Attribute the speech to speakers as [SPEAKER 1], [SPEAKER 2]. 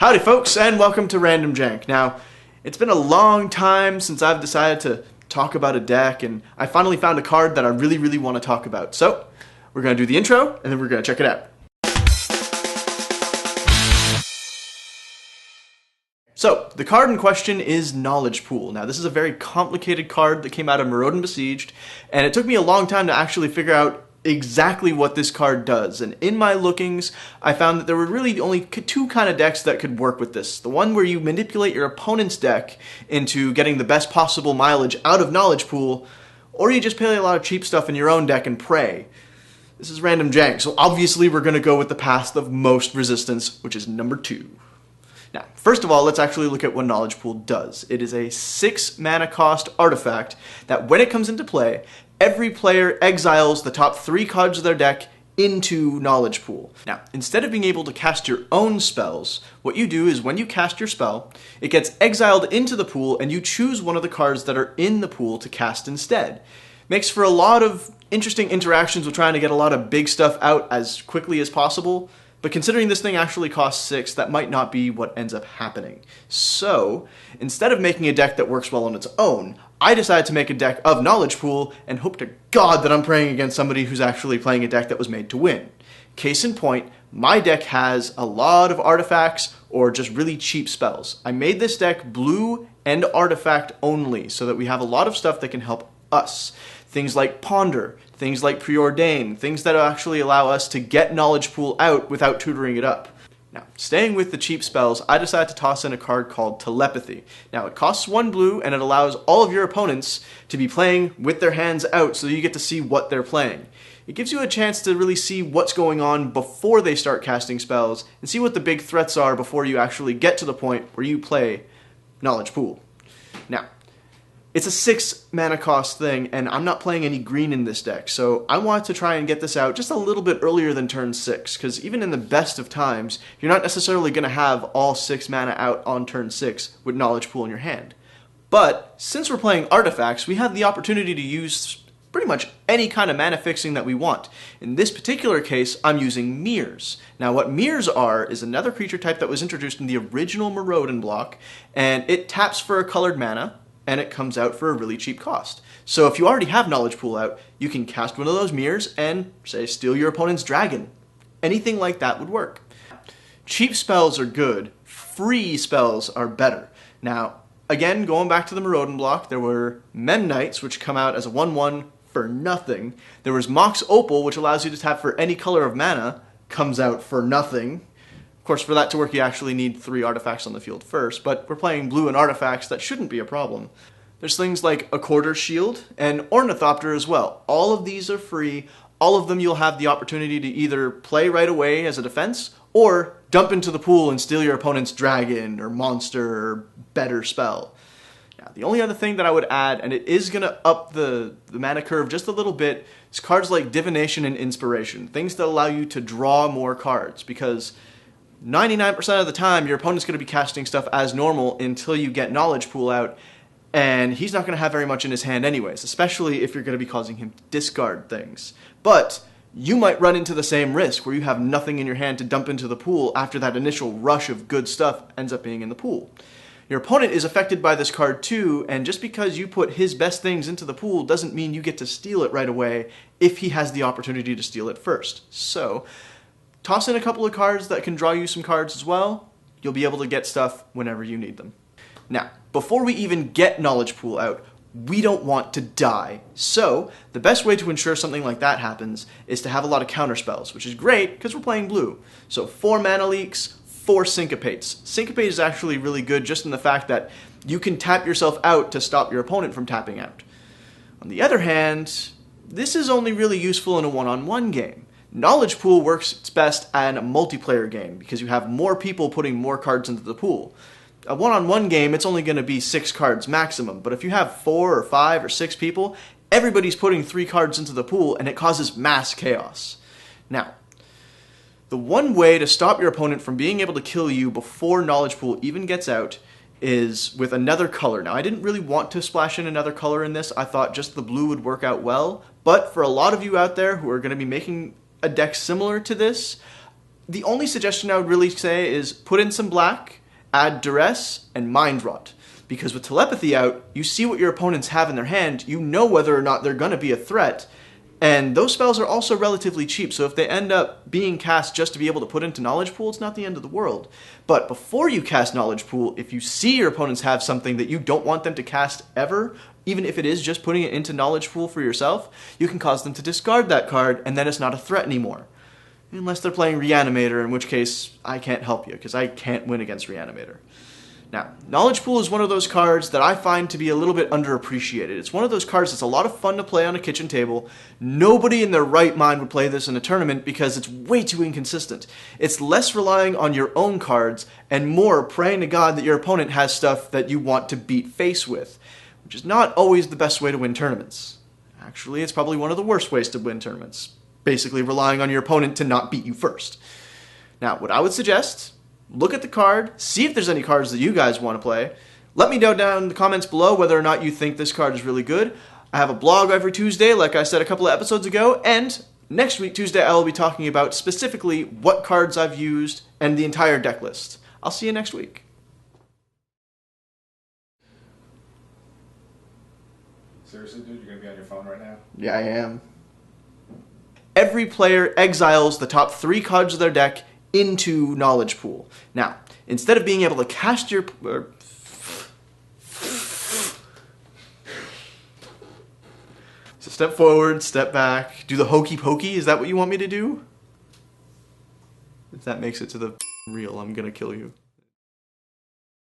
[SPEAKER 1] Howdy folks, and welcome to RandomJank. Now, it's been a long time since I've decided to talk about a deck, and I finally found a card that I really want to talk about. So, we're going to do the intro, and then we're going to check it out. So, the card in question is Knowledge Pool. Now, this is a very complicated card that came out of Marauder Besieged, and it took me a long time to actually figure out exactly what this card does. And in my lookings, I found that there were really only two kind of decks that could work with this. The one where you manipulate your opponent's deck into getting the best possible mileage out of Knowledge Pool, or you just play a lot of cheap stuff in your own deck and pray. This is RandomJank, so obviously we're going to go with the path of most resistance, which is number 2. Now, first of all, let's actually look at what Knowledge Pool does. It is a 6 mana cost artifact that when it comes into play, every player exiles the top 3 cards of their deck into Knowledge Pool. Now, instead of being able to cast your own spells, what you do is when you cast your spell, it gets exiled into the pool and you choose one of the cards that are in the pool to cast instead. Makes for a lot of interesting interactions with trying to get a lot of big stuff out as quickly as possible, but considering this thing actually costs 6, that might not be what ends up happening. So, instead of making a deck that works well on its own, I decided to make a deck of Knowledge Pool and hope to God that I'm playing against somebody who's actually playing a deck that was made to win. Case in point, my deck has a lot of artifacts or just really cheap spells. I made this deck blue and artifact only so that we have a lot of stuff that can help us. Things like Ponder, things like Preordain, things that actually allow us to get Knowledge Pool out without tutoring it up. Now, staying with the cheap spells, I decided to toss in a card called Telepathy. Now, it costs 1 blue, and it allows all of your opponents to be playing with their hands out so you get to see what they're playing. It gives you a chance to really see what's going on before they start casting spells, and see what the big threats are before you actually get to the point where you play Knowledge Pool. Now, it's a 6 mana cost thing, and I'm not playing any green in this deck, so I wanted to try and get this out just a little bit earlier than turn 6, because even in the best of times, you're not necessarily going to have all 6 mana out on turn 6 with Knowledge Pool in your hand. But, since we're playing artifacts, we have the opportunity to use pretty much any kind of mana fixing that we want. In this particular case, I'm using Mirrors. Now, what Mirrors are is another creature type that was introduced in the original Marauder block, and it taps for a colored mana, and it comes out for a really cheap cost. So if you already have Knowledge Pool out, you can cast one of those mirrors and, say, steal your opponent's dragon. Anything like that would work. Cheap spells are good. Free spells are better. Now, again, going back to the Marauder block, there were Mem Knights, which come out as a 1/1 for nothing. There was Mox Opal, which allows you to tap for any color of mana, comes out for nothing. Of course, for that to work, you actually need 3 artifacts on the field first, but we're playing blue and artifacts, that shouldn't be a problem. There's things like a Quarter Shield and Ornithopter as well. All of these are free. All of them you'll have the opportunity to either play right away as a defense, or dump into the pool and steal your opponent's dragon or monster or better spell. Now, the only other thing that I would add, and it is going to up the mana curve just a little bit, is cards like Divination and Inspiration. Things that allow you to draw more cards, because 99% of the time, your opponent's going to be casting stuff as normal until you get Knowledge Pool out, and he's not going to have very much in his hand anyways, especially if you're going to be causing him to discard things. But you might run into the same risk where you have nothing in your hand to dump into the pool after that initial rush of good stuff ends up being in the pool. Your opponent is affected by this card too, and just because you put his best things into the pool doesn't mean you get to steal it right away if he has the opportunity to steal it first. So, toss in a couple of cards that can draw you some cards as well. You'll be able to get stuff whenever you need them. Now, before we even get Knowledge Pool out, we don't want to die. So, the best way to ensure something like that happens is to have a lot of counter spells, which is great because we're playing blue. So 4 Mana Leaks, 4 Syncopates. Syncopate is actually really good just in the fact that you can tap yourself out to stop your opponent from tapping out. On the other hand, this is only really useful in a one-on-one game. Knowledge Pool works best in a multiplayer game because you have more people putting more cards into the pool. A one-on-one game, it's only going to be 6 cards maximum, but if you have 4 or 5 or 6 people, everybody's putting 3 cards into the pool and it causes mass chaos. Now, the one way to stop your opponent from being able to kill you before Knowledge Pool even gets out is with another color. Now, I didn't really want to splash in another color in this. I thought just the blue would work out well, but for a lot of you out there who are going to be making a deck similar to this, The only suggestion I would really say is put in some black, add duress, and mind rot. Because with telepathy out, you see what your opponents have in their hand, you know whether or not they're going to be a threat, and those spells are also relatively cheap, so if they end up being cast just to be able to put into Knowledge Pool, it's not the end of the world. But before you cast Knowledge Pool, if you see your opponents have something that you don't want them to cast ever, even if it is just putting it into Knowledge Pool for yourself, you can cause them to discard that card, and then it's not a threat anymore. Unless they're playing Reanimator, in which case I can't help you, because I can't win against Reanimator. Now, Knowledge Pool is one of those cards that I find to be a little bit underappreciated. It's one of those cards that's a lot of fun to play on a kitchen table. Nobody in their right mind would play this in a tournament because it's way too inconsistent. It's less relying on your own cards and more praying to God that your opponent has stuff that you want to beat face with, which is not always the best way to win tournaments. Actually, it's probably one of the worst ways to win tournaments, basically relying on your opponent to not beat you first. Now, what I would suggest, look at the card, see if there's any cards that you guys want to play. Let me know down in the comments below whether or not you think this card is really good. I have a blog every Tuesday, like I said a couple of episodes ago, and next week, Tuesday, I will be talking about specifically what cards I've used and the entire deck list. I'll see you next week.
[SPEAKER 2] Seriously, dude? You're going to be on your phone right now?
[SPEAKER 1] Yeah, I am. Every player exiles the top 3 cards of their deck into Knowledge Pool. Now, instead of being able to cast your... So step forward, step back, do the hokey pokey, is that what you want me to do? If that makes it to the reel, I'm gonna kill you.